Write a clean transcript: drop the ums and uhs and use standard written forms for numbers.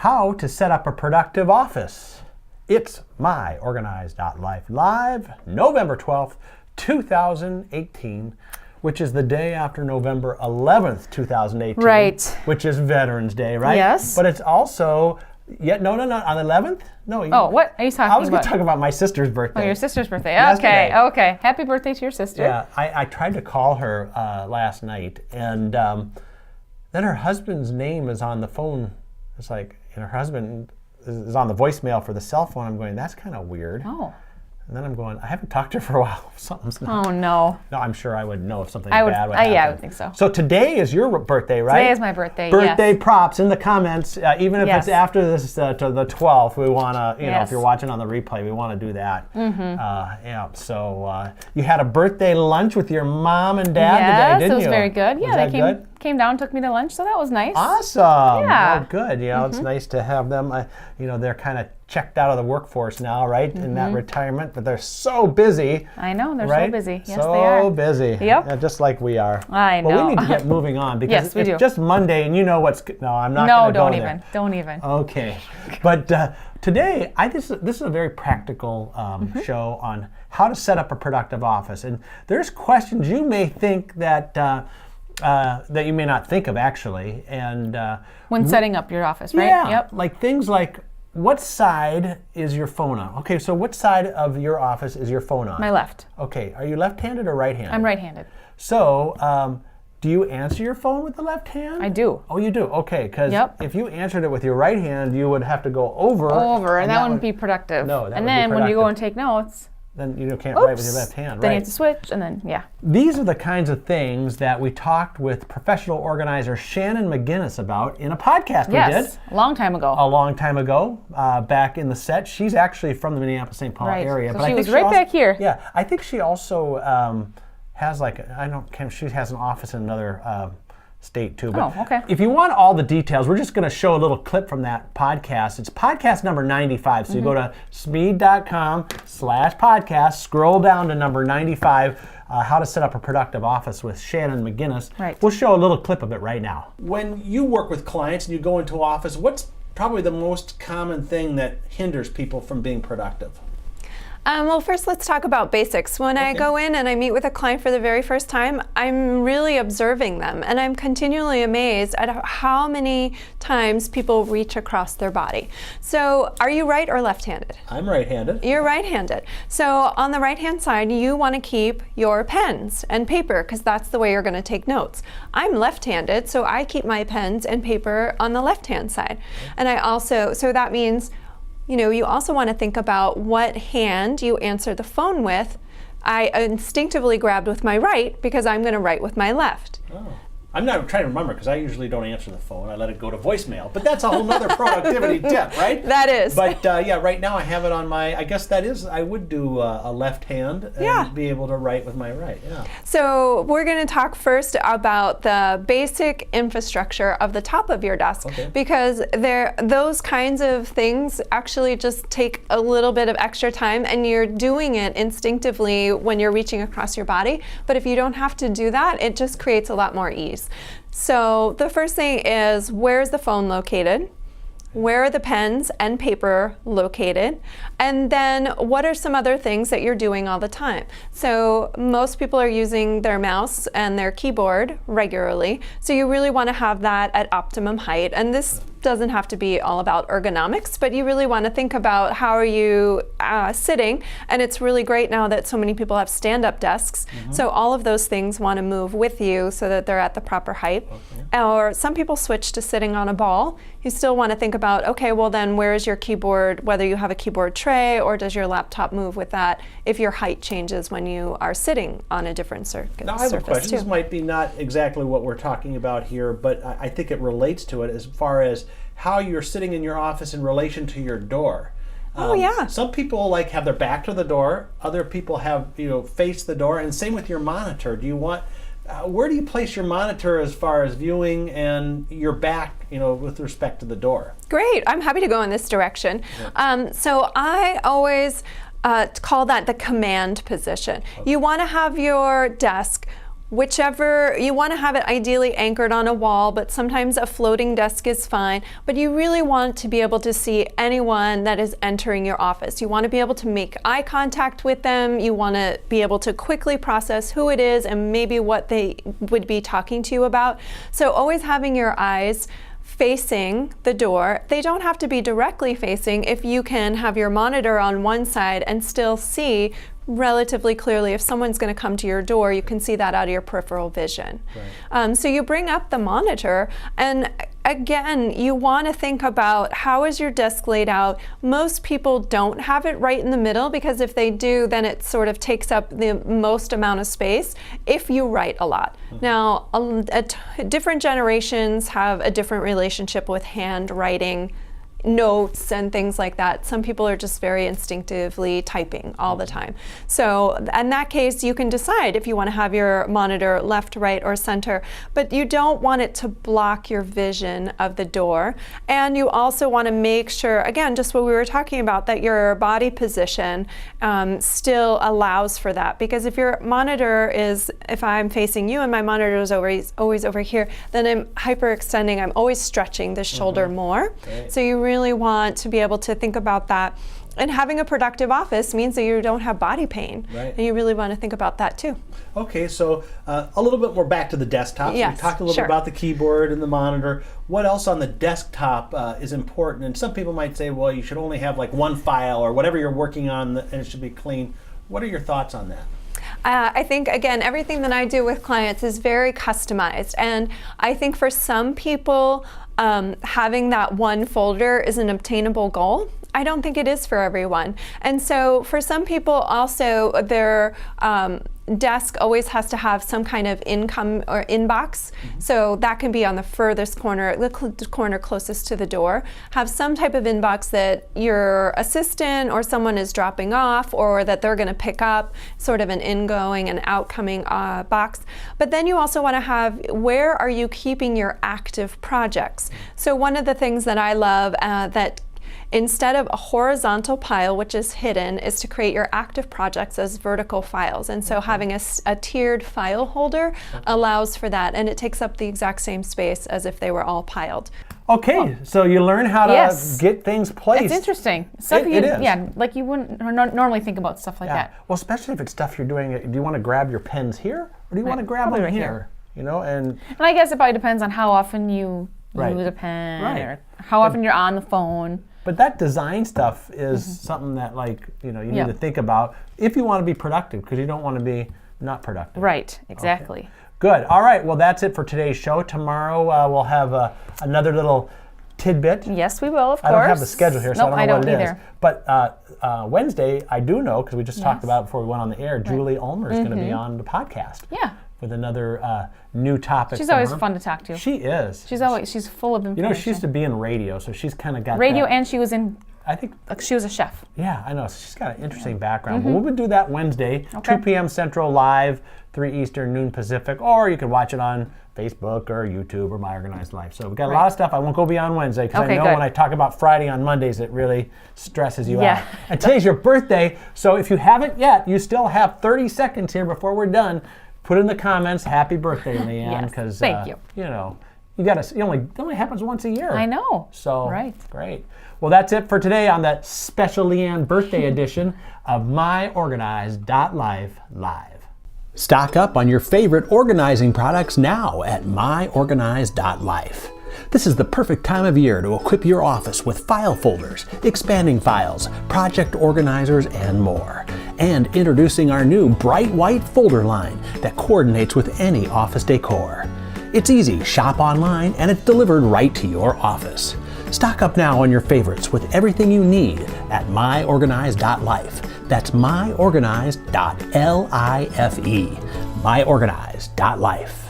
How to set up a productive office. It's myOrganized.life live November 12th, 2018, which is the day after November 11th, 2018. Right. Which is Veterans Day, right? Yes. But it's also, no, on the 11th? No. Oh, what are you talking about? I was going to talk about my sister's birthday. Oh, your sister's birthday. Yesterday. Okay. Happy birthday to your sister. Yeah, I tried to call her last night, and then her husband's name is on the phone. It's like, and her husband is on the voicemail for the cell phone. I'm going, that's kind of weird. Oh. And then I'm going, I haven't talked to her for a while. Something's not. Oh, no. No, I'm sure I would know if something bad would happen. Yeah, I would think so. So today is your birthday, right? Today is my birthday, Birthday yes. props in the comments. Even if Yes. it's after this, to the 12th, we want to, you know, if Yes. you're watching on the replay, we want to do that. Yeah. So you had a birthday lunch with your mom and dad today, didn't you? Yes, it was very good. Yeah, Was that they came down, took me to lunch, so that was nice. Awesome. Yeah. Oh, good. You know, it's nice to have them. They're kind of checked out of the workforce now, right? In that retirement, but they're so busy. I know, they're right? so busy. Yes, so they are. So busy. Yep. Yeah, just like we are. I know. But we need to get moving on because Yes, we it's do. just Monday and you know what's... No, I'm not No, going to go don't there. even. Don't even. Okay. But today, this is a very practical show on how to set up a productive office. And there's questions you may think that you may not think of actually. And When setting up your office, right? yeah, Yep. like things like, what side is your phone on? Okay, so what side of your office is your phone on? My left. Okay, are you left-handed or right-handed? I'm right-handed. So, do you answer your phone with the left hand? I do. Oh, you do? Okay, because Yep. if you answered it with your right hand, you would have to go over. And that wouldn't be productive. No, that and would be then when you go productive. and take notes, Then you can't write with your left hand, then right? you have to switch, and then, yeah. These are the kinds of things that we talked with professional organizer Shannon McGinnis about in a podcast we did. Yes, a long time ago. A long time ago, back in the set. She's actually from the Minneapolis-St. Paul Right. area. So but she I think was right back here. Yeah, I think she also has she has an office in another state too. But Oh, okay. if you want all the details, we're just going to show a little clip from that podcast. It's podcast number 95. So you go to smead.com/podcast, scroll down to number 95, how to set up a productive office with Shannon McGinnis. Right. We'll show a little clip of it right now. When you work with clients and you go into office, what's probably the most common thing that hinders people from being productive? Well, first let's talk about basics. When I go in and I meet with a client for the very first time, I'm really observing them, and I'm continually amazed at how many times people reach across their body. So, are you right or left-handed? I'm right-handed. You're right-handed. So on the right-hand side, you want to keep your pens and paper because that's the way you're going to take notes. I'm left-handed, so I keep my pens and paper on the left-hand side. And so that means, you also want to think about what hand you answer the phone with. I instinctively grabbed with my right because I'm going to write with my left. Oh. I'm not trying to remember because I usually don't answer the phone. I let it go to voicemail. But that's a whole nother productivity tip, right? That is. But right now I have it on I guess that is, I would do a left hand and be able to write with my right, yeah. So we're going to talk first about the basic infrastructure of the top of your desk because those kinds of things actually just take a little bit of extra time and you're doing it instinctively when you're reaching across your body. But if you don't have to do that, it just creates a lot more ease. So the first thing is, where is the phone located? Where are the pens and paper located? And then what are some other things that you're doing all the time? So most people are using their mouse and their keyboard regularly. So you really want to have that at optimum height. And this doesn't have to be all about ergonomics, but you really want to think about how are you sitting. And it's really great now that so many people have stand-up desks. So all of those things want to move with you so that they're at the proper height. Or some people switch to sitting on a ball. You still want to think about, okay, well then where is your keyboard, whether you have a keyboard tray or does your laptop move with that if your height changes when you are sitting on a different surface. Now I have a question. This might be not exactly what we're talking about here, but I think it relates to it as far as how you're sitting in your office in relation to your door. Some people have their back to the door. Other people have face the door, and same with your monitor. Do you want? Where do you place your monitor as far as viewing and your back, with respect to the door? Great. I'm happy to go in this direction. So I always call that the command position. You want to have your desk whichever, you want to have it ideally anchored on a wall, but sometimes a floating desk is fine. But you really want to be able to see anyone that is entering your office. You want to be able to make eye contact with them. You want to be able to quickly process who it is and maybe what they would be talking to you about. So always having your eyes facing the door. They don't have to be directly facing. If you can have your monitor on one side and still see relatively clearly, if someone's going to come to your door, you can see that out of your peripheral vision. Right. So you bring up the monitor, and again, you want to think about how is your desk laid out. Most people don't have it right in the middle, because if they do, then it sort of takes up the most amount of space if you write a lot. Mm-hmm. Now, different generations have a different relationship with handwriting, notes and things like that. Some people are just very instinctively typing all the time. So in that case, you can decide if you want to have your monitor left, right, or center, but you don't want it to block your vision of the door. And you also want to make sure, again, just what we were talking about, that your body position still allows for that. Because if your monitor is, if I'm facing you and my monitor is always over here, then I'm hyperextending, I'm always stretching the shoulder more. Right. So you really want to be able to think about that. And having a productive office means that you don't have body pain. Right. And you really want to think about that too. Okay, so a little bit more back to the desktop. Yes, we talked a little bit about the keyboard and the monitor. What else on the desktop is important? And some people might say, well, you should only have like one file or whatever you're working on and it should be clean. What are your thoughts on that? I think, again, everything that I do with clients is very customized. And I think for some people, having that one folder is an obtainable goal. I don't think it is for everyone. And so for some people also, their desk always has to have some kind of income or inbox. Mm-hmm. So that can be on the furthest corner, the corner closest to the door. Have some type of inbox that your assistant or someone is dropping off, or that they're going to pick up, sort of an ingoing and outcoming box. But then you also want to have, where are you keeping your active projects? So one of the things that I love that instead of a horizontal pile, which is hidden, is to create your active projects as vertical files. And so having a tiered file holder allows for that, and it takes up the exact same space as if they were all piled. Okay, so you learn how to get things placed. It's interesting. It is. Yeah, like you wouldn't normally think about stuff like that. Well, especially if it's stuff you're doing. Do you want to grab your pens here, or do you want to grab them here? You know, and I guess it probably depends on how often you use a pen, or how often you're on the phone. But that design stuff is something that, like, you need to think about if you want to be productive, because you don't want to be not productive. Right, exactly. Okay. Good. All right, well, that's it for today's show. Tomorrow we'll have another little tidbit. Yes, we will, of course. I don't have the schedule here, so I don't know what it is. Either. But Wednesday, I do know, because we just talked about it before we went on the air, Julie Ulmer is going to be on the podcast. Yeah. With another new topic. She's always fun to talk to. She is. She's full of information. She used to be in radio, so she's kind of got radio, that. And she was in, I think, she was a chef. Yeah, I know. So she's got an interesting background. But we'll do that Wednesday, 2 p.m. Central, live, 3 Eastern, noon Pacific, or you can watch it on Facebook or YouTube or myOrganized.life. So we've got a lot of stuff. I won't go beyond Wednesday, because I know when I talk about Friday on Mondays, it really stresses you out. And today's your birthday, so if you haven't yet, you still have 30 seconds here before we're done. Put in the comments, happy birthday, Leanne, because thank you. It only happens once a year. I know. So great. Well, that's it for today on the special Leanne birthday edition of myOrganized.life live. Stock up on your favorite organizing products now at myOrganized.life. This is the perfect time of year to equip your office with file folders, expanding files, project organizers, and more. And introducing our new bright white folder line that coordinates with any office decor. It's easy, shop online, and it's delivered right to your office. Stock up now on your favorites with everything you need at myOrganized.life. That's myOrganized.life. myOrganized.life.